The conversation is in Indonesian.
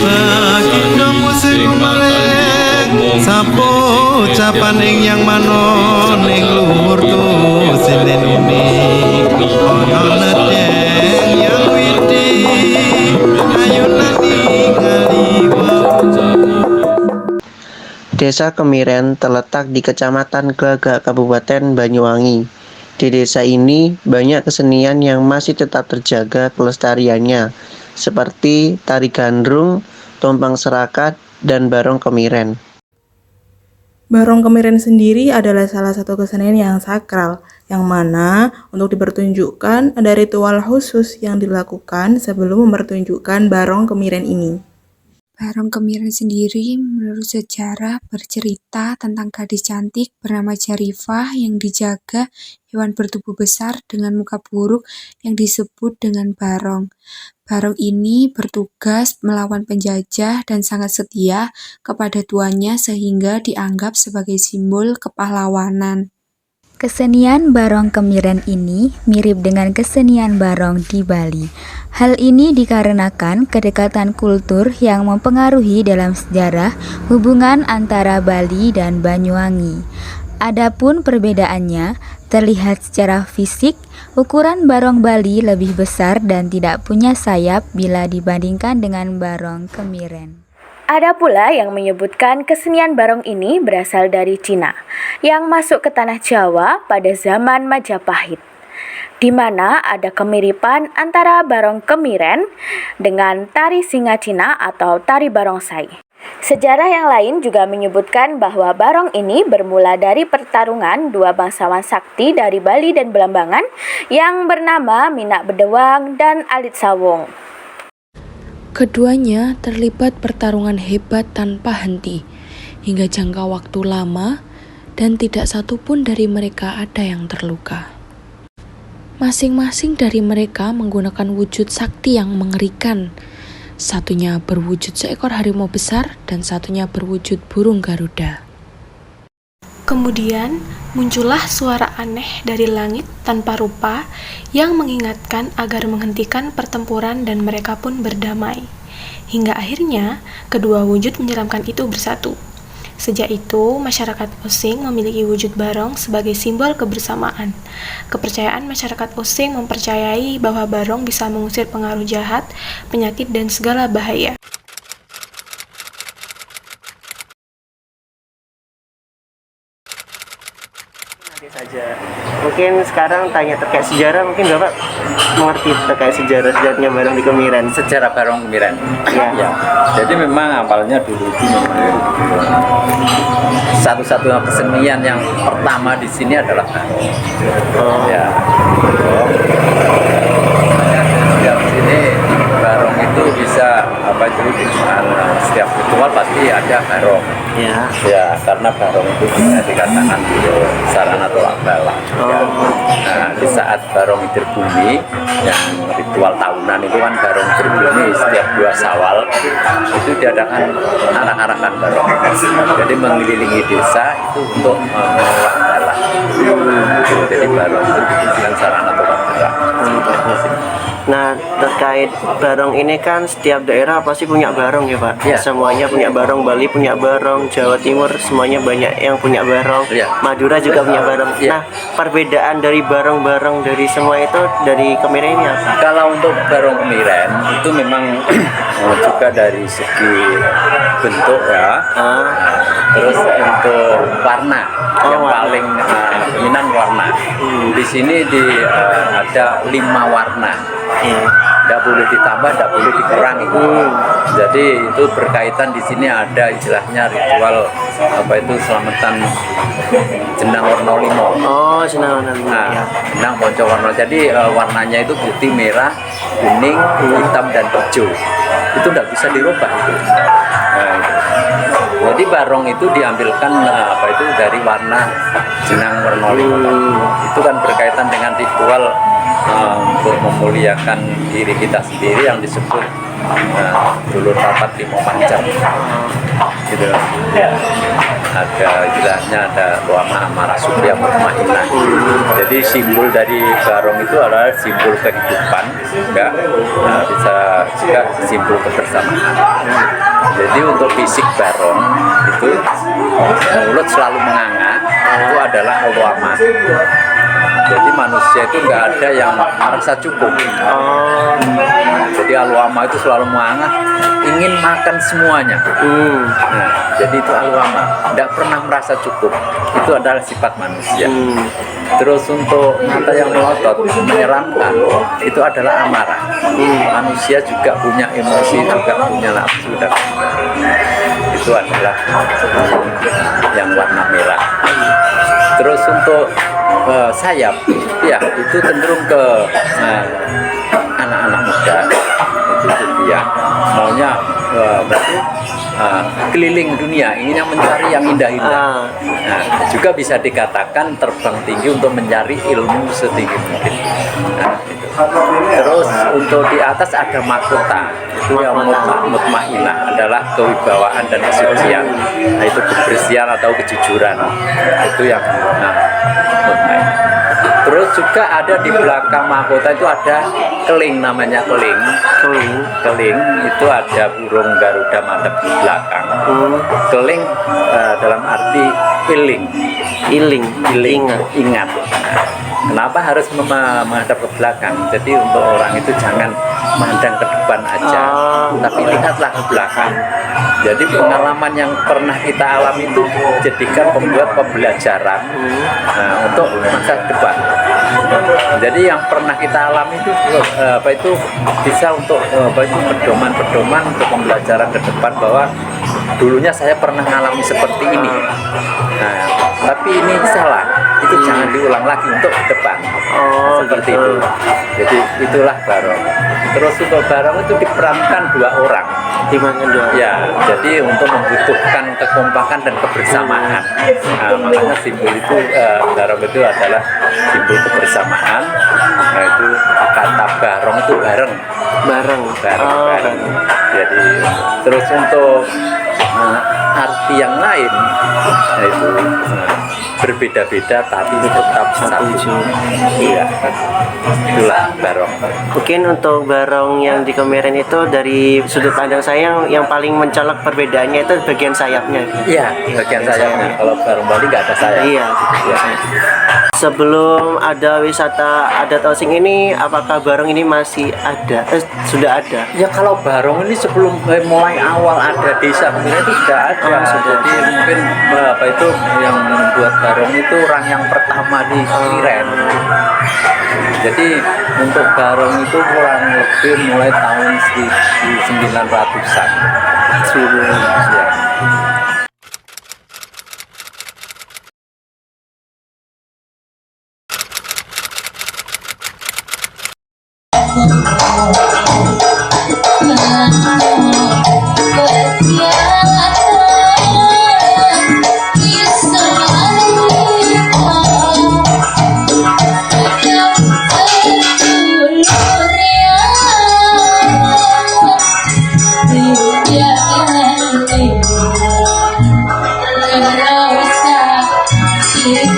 Bagindo musik malih sapo ucapan ing yang mano ning luhur tu sinen umi ana nedeng yang widi ayunan ningali Desa Kemiren terletak di Kecamatan Glagak, Kabupaten Banyuwangi. Di desa ini banyak kesenian yang masih tetap terjaga kelestariannya, seperti tari gandrung, tumpang serakat, dan barong kemiren. Barong kemiren sendiri adalah salah satu kesenian yang sakral, yang mana untuk dipertunjukkan ada ritual khusus yang dilakukan sebelum mempertunjukkan barong kemiren ini. Barong kemiren sendiri menurut sejarah bercerita tentang gadis cantik bernama Jarifah yang dijaga hewan bertubuh besar dengan muka buruk yang disebut dengan barong. Barong ini bertugas melawan penjajah dan sangat setia kepada tuannya sehingga dianggap sebagai simbol kepahlawanan. Kesenian barong kemiren ini mirip dengan kesenian barong di Bali. Hal ini dikarenakan kedekatan kultur yang mempengaruhi dalam sejarah hubungan antara Bali dan Banyuwangi. Adapun perbedaannya terlihat secara fisik, ukuran barong Bali lebih besar dan tidak punya sayap bila dibandingkan dengan barong kemiren. Ada pula yang menyebutkan kesenian barong ini berasal dari Cina, yang masuk ke tanah Jawa pada zaman Majapahit, di mana ada kemiripan antara barong kemiren dengan tari singa Cina atau tari barongsai. Sejarah yang lain juga menyebutkan bahwa barong ini bermula dari pertarungan dua bangsawan sakti dari Bali dan Belambangan yang bernama Minak Bedewang dan Alit Sawung. Keduanya terlibat pertarungan hebat tanpa henti, hingga jangka waktu lama dan tidak satu pun dari mereka ada yang terluka. Masing-masing dari mereka menggunakan wujud sakti yang mengerikan. Satunya berwujud seekor harimau besar dan satunya berwujud burung Garuda. Kemudian muncullah suara aneh dari langit tanpa rupa yang mengingatkan agar menghentikan pertempuran dan mereka pun berdamai. Hingga akhirnya kedua wujud menyeramkan itu bersatu. Sejak itu, masyarakat Osing memiliki wujud barong sebagai simbol kebersamaan. Kepercayaan masyarakat Osing mempercayai bahwa barong bisa mengusir pengaruh jahat, penyakit, dan segala bahaya. Saja. Mungkin sekarang tanya terkait sejarah, mungkin Bapak mengerti terkait sejarahnya barong di Kemiren. Sejarah barong Kemiren. Ya. Jadi memang awalnya dulu itu satu-satunya kesenian yang pertama di sini adalah barong. Ya. Setiap sini barong itu bisa setiap ritual pasti ada barong. Ya, karena barong itu bisa dikatakan sarana tolak bala. Ya. Nah, di saat barong dirbumi yang ritual tahunan itu kan barong dirbumi setiap 2 Syawal itu diadakan arak-arakan barong. Jadi mengelilingi desa itu untuk menolak bala. Jadi barong itu dijadikan sarana tolak bala. Nah, terkait barong ini kan setiap daerah pasti punya barong ya Pak? Ya. Semuanya punya barong, Bali punya barong, Jawa Timur semuanya banyak yang punya barong, Ya. Madura juga punya barong. Ya. Nah, perbedaan dari barong-barong dari semua itu dari Kemiren ini apa? Kalau untuk barong Kemiren itu memang juga dari segi bentuk ya. Terus untuk warna yang paling dominan warna. Di sini ada 5 warna. Tidak boleh ditambah, tidak boleh dikurangi. Jadi itu berkaitan di sini ada istilahnya ritual selamatan jenang warna limo. Oh, jenang warna limo. Nah, jenang ponco warna. Jadi warnanya itu putih, merah, kuning, hitam dan hijau. Itu tidak bisa dirubah itu. Nah, jadi barong itu diambilkan dari warna jenang warna limo. Itu kan berkaitan dengan ritual untuk memuliakan diri kita sendiri yang disebut dulur papat limo manjang gitu. Ada istilahnya ada luama amarah supya mutmainah. Jadi simbol dari barong itu adalah simbol kehidupan juga, bisa juga simbol kebersamaan. Jadi untuk fisik barong itu mulut selalu menganga, itu adalah luama. Jadi manusia itu nggak ada yang merasa cukup. Jadi alwama itu selalu menganga, ingin makan semuanya. Nah, jadi itu alwama, tidak pernah merasa cukup. Itu adalah sifat manusia. Terus untuk mata yang melotot, menyeramkan, itu adalah amarah. Manusia juga punya emosi, juga punya nafsu. Itu adalah yang warna merah. Terus untuk sayap, ya itu cenderung ke anak-anak muda. Itu dia maunya keliling dunia, ingin mencari yang indah-indah. Nah, juga bisa dikatakan terbang tinggi untuk mencari ilmu setinggi mungkin. Nah, gitu. Terus untuk di atas ada mahkota, itu yang mutmainah adalah kewibawaan dan kesucian. Nah, itu kebersihan atau kejujuran. Itu yang mutmainah. Terus juga ada di belakang mahkota itu ada keling, namanya keling. Keling itu ada burung Garuda madep di belakang. Keling dalam arti ingat. Kenapa harus menghadap ke belakang? Jadi untuk orang itu jangan memandang ke depan aja, tapi lihatlah ke belakang. Jadi pengalaman yang pernah kita alami itu jadikan membuat pembelajaran untuk masa depan. Jadi yang pernah kita alami itu bisa untuk pedoman untuk pembelajaran ke depan bahwa dulunya saya pernah mengalami seperti ini. Nah, tapi ini salah. Itu jangan diulang lagi untuk ke depan. Seperti itu. Jadi itulah barong. Terus untuk barong itu diperankan 2 orang. Ya, jadi untuk membutuhkan kekompakan dan kebersamaan. Nah, makanya simbol itu barong itu adalah simbol kebersamaan. Nah, itu kata barong itu bareng. Jadi terus untuk arti yang lain yaitu berbeda-beda tapi tetap satu. Iya, itulah barong. Mungkin untuk barong yang di Kemiren itu dari sudut pandang saya yang paling mencolok perbedaannya itu bagian sayapnya. Iya, bagian sayapnya. Kalau barong Bali nggak ada sayap. Iya. Sebelum ada wisata adat Osing ini, apakah barong ini masih ada? Sudah ada? Ya kalau barong ini sebelum mulai awal ada desa Kemiren itu sudah ada. Jadi mungkin itu yang membuat barong itu orang yang pertama di Kemiren. Jadi untuk barong itu kurang lebih mulai tahun 1900-an. Ya. Hati